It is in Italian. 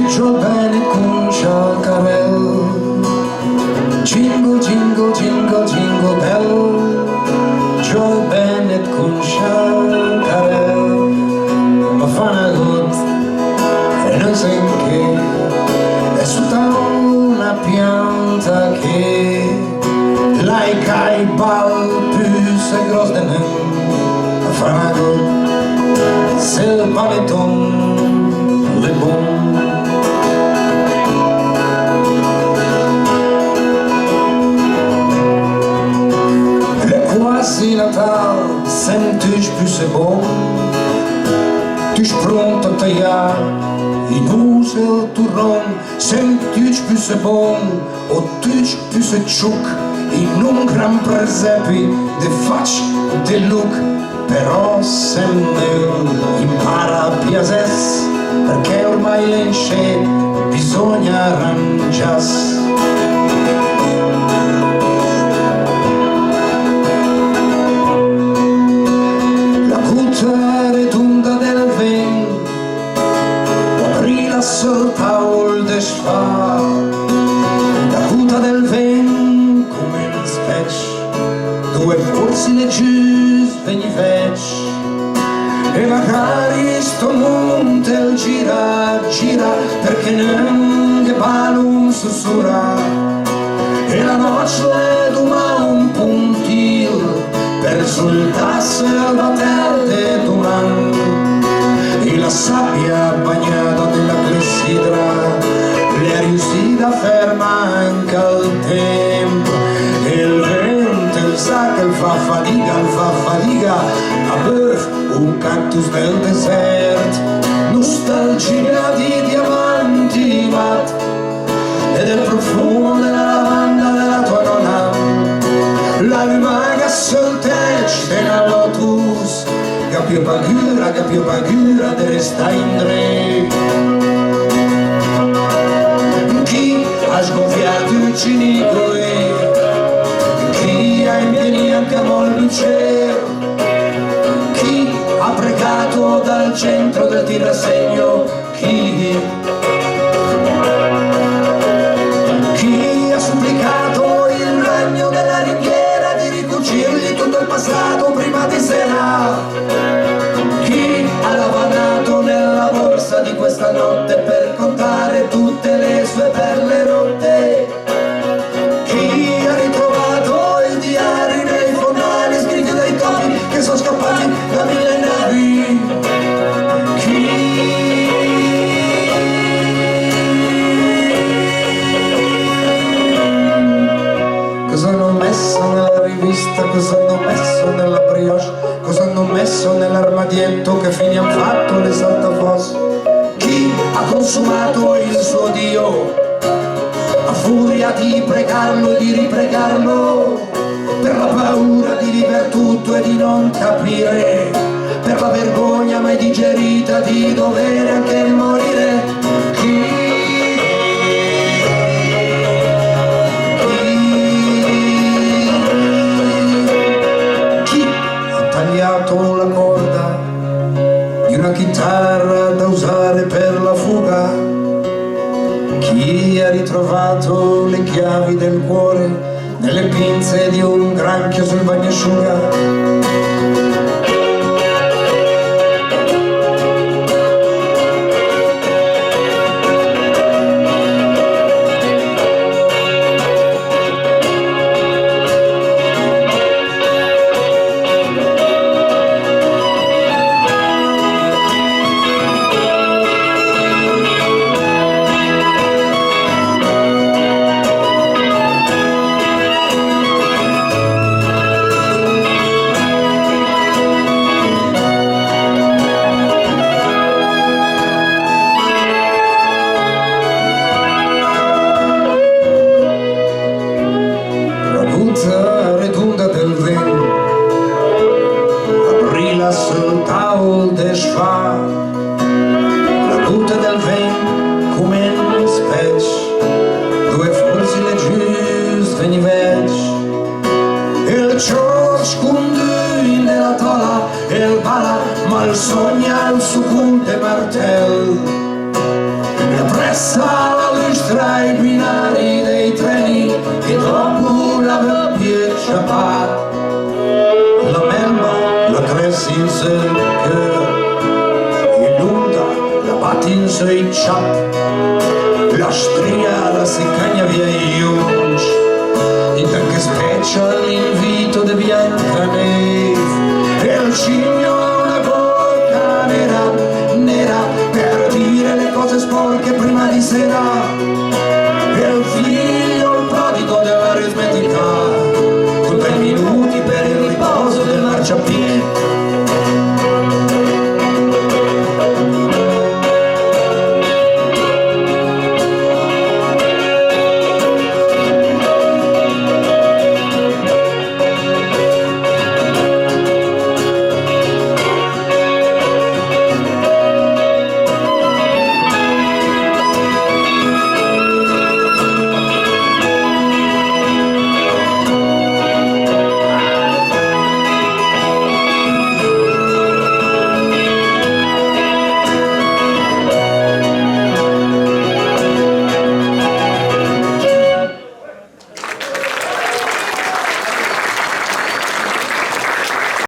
Joe Bennett concia il carrello, jingle jingle jingle jingle bell. Joe Bennett concia il carrello, ma fa una gota e non sa in che, è sotto una pianta che laica i bal più se gros de nem, ma fa una gota, c'est le panettone, le bon. Quasi Natal, senti più se bon, tu pronto a tagliare in uso il turron, senti più se bon, o tu più se ciuc, in un gran presepi de faccia, de look, però se ne impara a piases, perché ormai l'ensce bisogna arrangiarsi. Sul taul de sfar, la puta del ven come in spec, dove forse le gius veni vec, e magari sto monte il gira, gira, perché non che balum sussurra, e la noce duma un puntil, per risultarsi al batter de duran. E la sabbia bagnata della clessidra le riuscita ferma anche al tempo, e il vento il sa che fa fatica a ver un cactus del desert, nostalgia di diamanti mat e del profumo della lavanda della tua nonna, la rimaga sul tech della lotus, capio pagura de resta in dre. Chi ha sgonfiato il cinicoe, chi ha impieni anche a vol cielo, chi ha pregato dal centro del tirasegno, chi ha supplicato il regno della ringhiera di ricucirgli tutto il passato prima di sera, ha lavanato nella borsa di questa notte per contare tutte le sue perle rotte, chi ha ritrovato i diari nei fondali scritti dai topi che sono scappati da millenari, cosa hanno messo nella rivista, cosa hanno messo nella brioche, cosa hanno messo nell'armadietto, che fine han fatto le saltafos, chi ha consumato il suo Dio a furia di pregarlo e di ripregarlo, per la paura di river tutto e di non capire, per la vergogna mai digerita di dover anche morire, la corda di una chitarra da usare per la fuga, chi ha ritrovato le chiavi del cuore nelle pinze di un granchio sul bagnasciuga. essa la lustra i binari dei treni che dopo la piazza fa la memma la cresse in seu cœur e l'onda la batti in sei ciap la striada si cagna via i unch in tanche special l'invito de Biancaneve e il cigno ha una bocca nera nera per dire le cose sporche prima di sera